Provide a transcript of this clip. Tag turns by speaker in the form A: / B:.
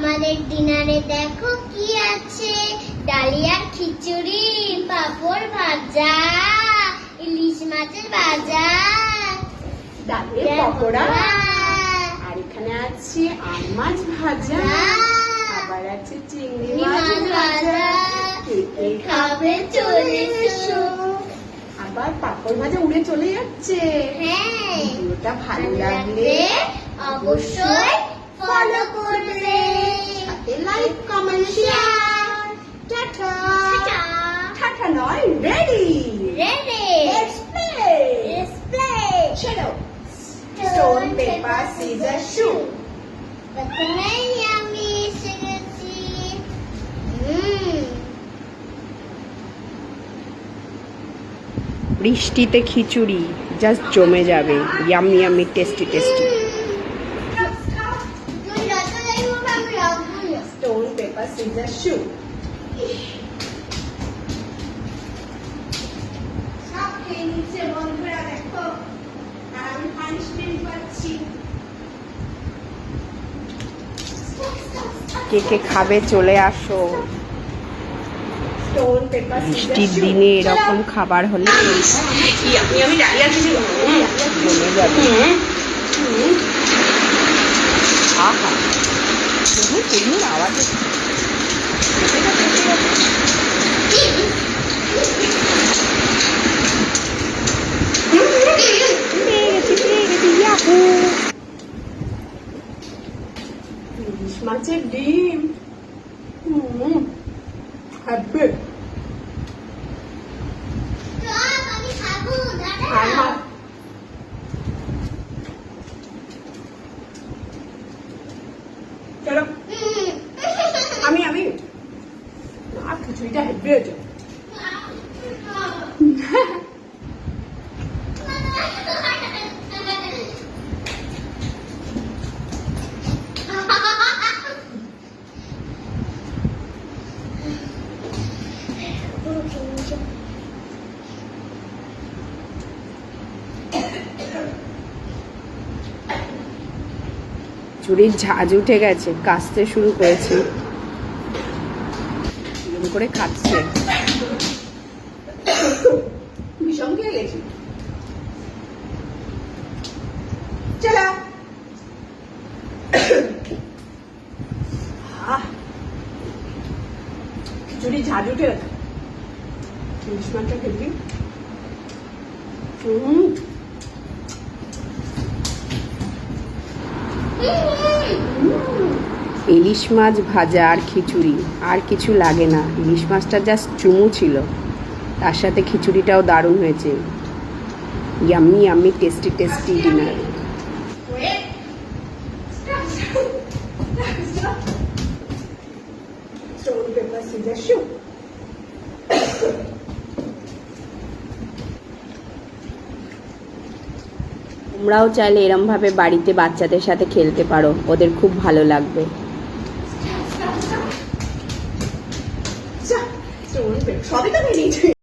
A: আমাদের ডিনারে দেখো কি আছে, ডালিয়া খিচুড়ি, পাঁপড় ভাজা, ইলিশ মাছের ভাজা,
B: ডালের পকোড়া, আর এখানে আছে আম মাছ ভাজা, আবার আছে চিংড়ি মাছ ভাজা। কে খাবে চলে এসো। আবার পাঁপড় ভাজা উড়ে চলে যাচ্ছে।
A: হ্যাঁ,
B: ভিডিওটা ভালো লাগলে
A: অবশ্যই ফলো করবে,
B: সাথে like comment share. Tata. Tata নয়, ready
A: ready,
B: let's play.
A: Let's play.
B: চলো, স্টোন পেপার সিজার শুট।
A: প্রথমে আমি এসে গেছি।
C: বৃষ্টিতে খিচুড়ি জাস্ট জমে যাবে। Yummy yummy, tasty tasty.
B: Stone paper scissor shoot. সব খেয়ে নিচ্ছে বন্ধুরা, দেখো, আর আমি পানিশমেন্ট পাচ্ছি।
C: কে কে খাবে চলে আসো।
B: স্টোন পেপার সিজার
C: বৃষ্টির
B: শুট।
C: দিনে এরকম খাবার হলে
B: আমি ডালিয়া কিছু
C: জমে যাবে। আহা, কুড়মুড় আওয়াজ হচ্ছে।
B: ইলিশ মাছের ডিম। হ্যাপি।
A: আমি খাবো,
B: আর মা চলো, আমি আর খিচুড়িটা হেভি হয়েছে।
C: চুরির ঝাঁজ উঠে গেছে, কাশতে শুরু করেছে, এরকম করে খাচ্ছে।
B: ভীষণ খেয়ে গেছি। চলো, খিচুড়ি ঝাঁজ উঠে গেছে। ইলিশ মাছটা খেলি।
C: ইলিশ মাছ ভাজা আর খিচুড়ি, আর কিছু লাগে না। ইলিশ মাছটা জাস্ট চুমু ছিল, তার সাথে খিচুড়িটাও দারুণ হয়েছে। Yummy yummy, tasty tasty dinner.
B: Stone paper scissor shoot.
C: তোমরাও চাইলে এরমভাবে বাড়িতে বাচ্চাদের সাথে খেলতে পারো, ওদের খুব ভালো লাগবে।
B: স্টোন পেপার সবই তো নিয়ে নিয়েছি।